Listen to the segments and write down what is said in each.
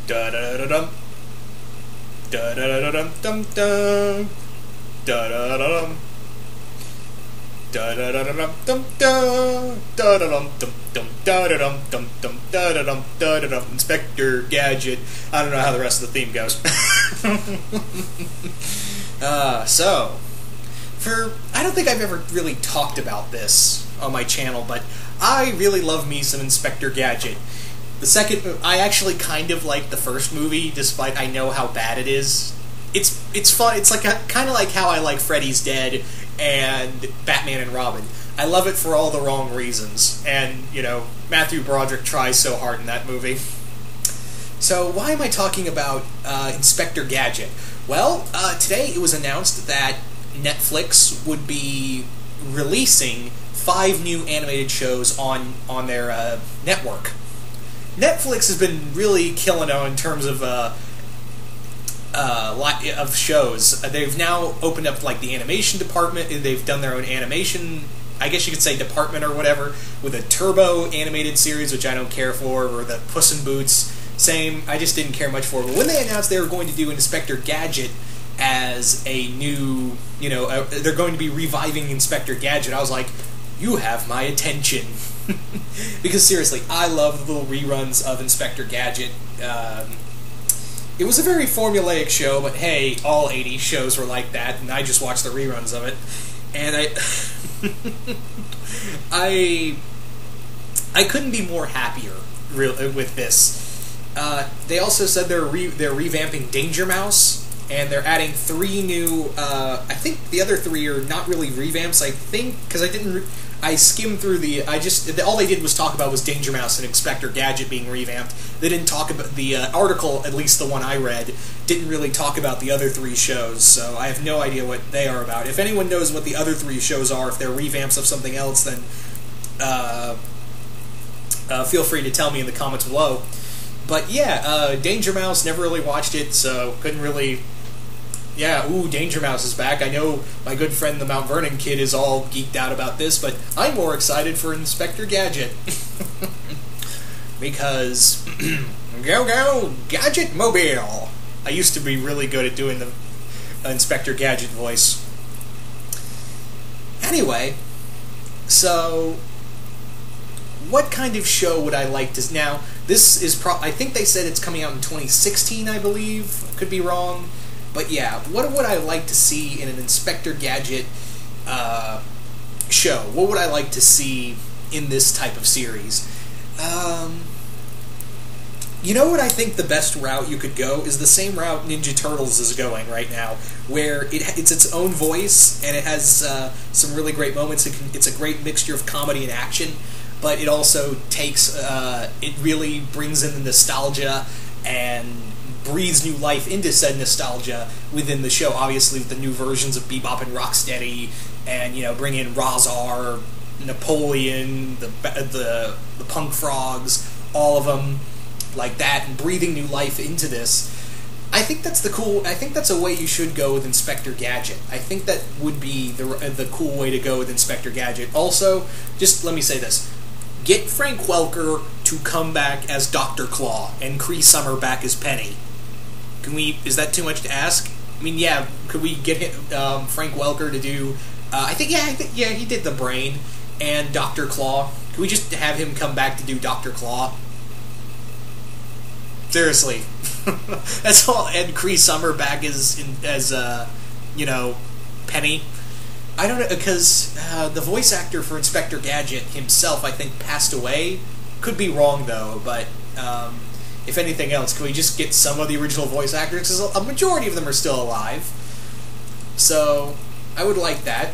Da da da dum. Da da da dum dum dum. Da da da dum. Da da da dum dum dum. Da da dum dum dum. Da da dum dum dum. Da da dum da da dum. Inspector Gadget. I don't know how the rest of the theme goes. I don't think I've ever really talked about this on my channel, but I really love me some Inspector Gadget. I actually kind of like the first movie, despite I know how bad it is. It's fun. It's like kind of like how I like Freddy's Dead and Batman and Robin. I love it for all the wrong reasons, and Matthew Broderick tries so hard in that movie. So why am I talking about Inspector Gadget? Well, today it was announced that Netflix would be releasing 5 new animated shows on their network. Netflix has been really killing it in terms of shows. They've now opened up the animation department. They've done their own animation, I guess you could say, department or whatever, with a Turbo animated series, which I don't care for, or the Puss in Boots. Same, I just didn't care much for. But when they announced they were going to do Inspector Gadget as a new, they're going to be reviving Inspector Gadget, I was like, you have my attention. Because seriously, I love the little reruns of Inspector Gadget. It was a very formulaic show, but hey, all 80s shows were like that, and I just watched the reruns of it. And I couldn't be more happier with this. They also said they're revamping Danger Mouse, and they're adding 3 new. I think the other 3 are not really revamps. I think because I skimmed through all they did was talk about was Danger Mouse and Inspector Gadget being revamped. They didn't talk about the article, at least the one I read, didn't really talk about the other 3 shows, so I have no idea what they are about. If anyone knows what the other 3 shows are, if they're revamps of something else, then feel free to tell me in the comments below. But yeah, Danger Mouse, never really watched it, so couldn't really. Yeah, ooh, Danger Mouse is back. I know my good friend the Mount Vernon kid is all geeked out about this, but I'm more excited for Inspector Gadget. Because, go, Gadget Mobile! I used to be really good at doing the Inspector Gadget voice. Anyway, so what kind of show would I like to... Now, this is I think they said it's coming out in 2016, I believe. Could be wrong. But yeah, what would I like to see in an Inspector Gadget show? What would I like to see in this type of series? You know what I think the best route you could go is the same route Ninja Turtles is going right now, where it's its own voice, and it has some really great moments. It's a great mixture of comedy and action, but it also takes, it really brings in the nostalgia and breathes new life into said nostalgia within the show. Obviously, with the new versions of Bebop and Rocksteady, and bring in Razar, Napoleon, the Punk Frogs, all of them like that, and breathing new life into this. I think that's I think that's a way you should go with Inspector Gadget. I think that would be the cool way to go with Inspector Gadget. Also, just let me say this. Get Frank Welker to come back as Dr. Claw, and Cree Summer back as Penny. Is that too much to ask? I mean, yeah, could we get Frank Welker to do... I think he did the Brain and Dr. Claw. Could we just have him come back to do Dr. Claw? Seriously. That's all. And Cree Summer back as Penny. I don't know, because the voice actor for Inspector Gadget himself, I think, passed away. Could be wrong, though, but... if anything else, can we just get some of the original voice actors? Because a majority of them are still alive. So, I would like that.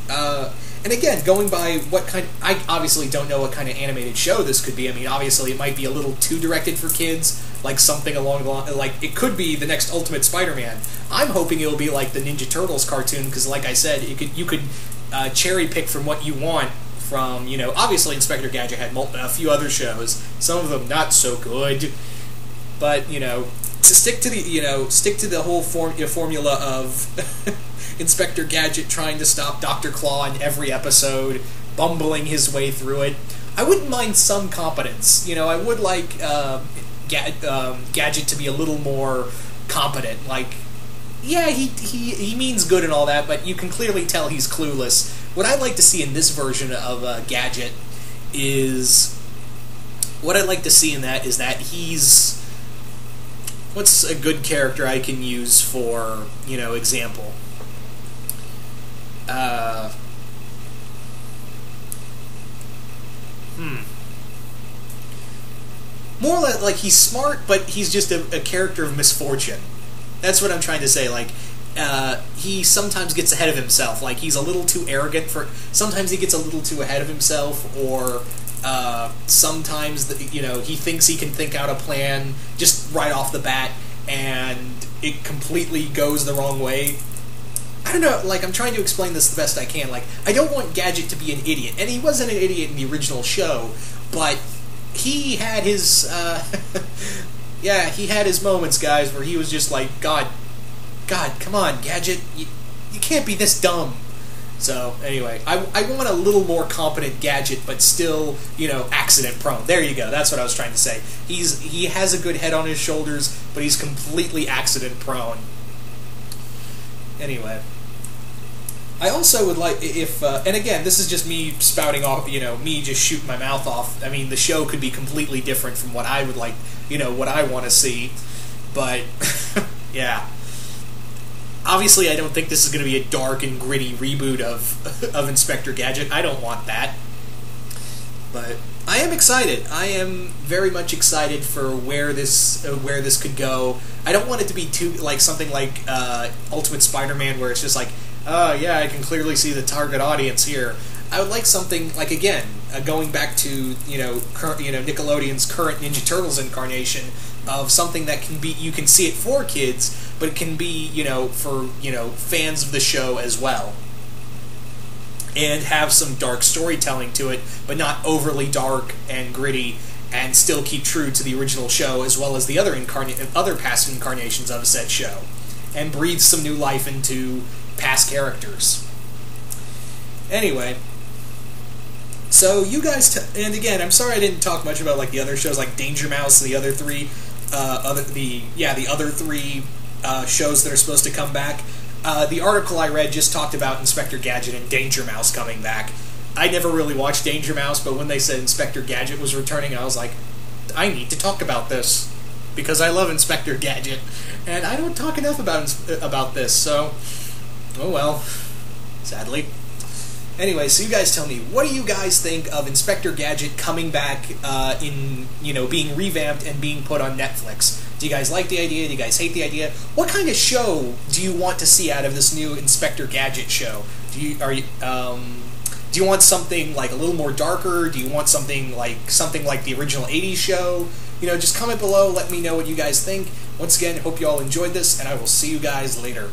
And again, going by what kind... I obviously don't know what kind of animated show this could be. I mean, obviously it might be a little too directed for kids, like something along the line... Like, it could be the next Ultimate Spider-Man. I'm hoping it'll be like the Ninja Turtles cartoon, because like I said, you could cherry pick from what you want. From, obviously Inspector Gadget had a few other shows, some of them not so good, but, to stick to the whole formula of Inspector Gadget trying to stop Dr. Claw in every episode, bumbling his way through it. I wouldn't mind some competence. I would like Gadget to be a little more competent. Like, yeah, he means good and all that, but you can clearly tell he's clueless. What I'd like to see in this version of Gadget is... What I'd like to see in that is that he's... What's a good character I can use for, example? More like he's smart, but he's just a character of misfortune. That's what I'm trying to say. Like, he sometimes gets ahead of himself. Like, he's a little too arrogant for... Sometimes he gets a little too ahead of himself, or sometimes, he thinks he can think out a plan just right off the bat, and it completely goes the wrong way. I don't know, like, I'm trying to explain this the best I can. Like, I don't want Gadget to be an idiot, and he wasn't an idiot in the original show, but he had his, yeah, he had his moments, guys, where he was just like, God, come on, Gadget, you can't be this dumb. So, anyway, I want a little more competent Gadget, but still, accident-prone. There you go, that's what I was trying to say. He has a good head on his shoulders, but he's completely accident-prone. Anyway. I also would like, if, and again, this is just me spouting off, me just shooting my mouth off. I mean, the show could be completely different from what I would like, what I want to see. But, yeah. Obviously, I don't think this is going to be a dark and gritty reboot of Inspector Gadget. I don't want that. But I am excited. I am very much excited for where this could go. I don't want it to be too like something like Ultimate Spider-Man, where it's just like, oh yeah, I can clearly see the target audience here. I would like something like, again, going back to Nickelodeon's current Ninja Turtles incarnation of something that can be, you can see it for kids, but it can be for fans of the show as well, and have some dark storytelling to it, but not overly dark and gritty, and still keep true to the original show as well as the other past incarnations of said show, and breathe some new life into past characters. Anyway, so you guys, and again, I'm sorry I didn't talk much about like the other shows like Danger Mouse and the other three, the other three shows that are supposed to come back. The article I read just talked about Inspector Gadget and Danger Mouse coming back. I never really watched Danger Mouse, but when they said Inspector Gadget was returning, I was like, I need to talk about this, because I love Inspector Gadget, and I don't talk enough about this, so, oh well, sadly. Anyway, so you guys tell me, what do you guys think of Inspector Gadget coming back being revamped and being put on Netflix? Do you guys like the idea? Do you guys hate the idea? What kind of show do you want to see out of this new Inspector Gadget show? Do you want something like a little more darker? Do you want something like the original 80s show? Just comment below, let me know what you guys think. Once again, hope you all enjoyed this, and I will see you guys later.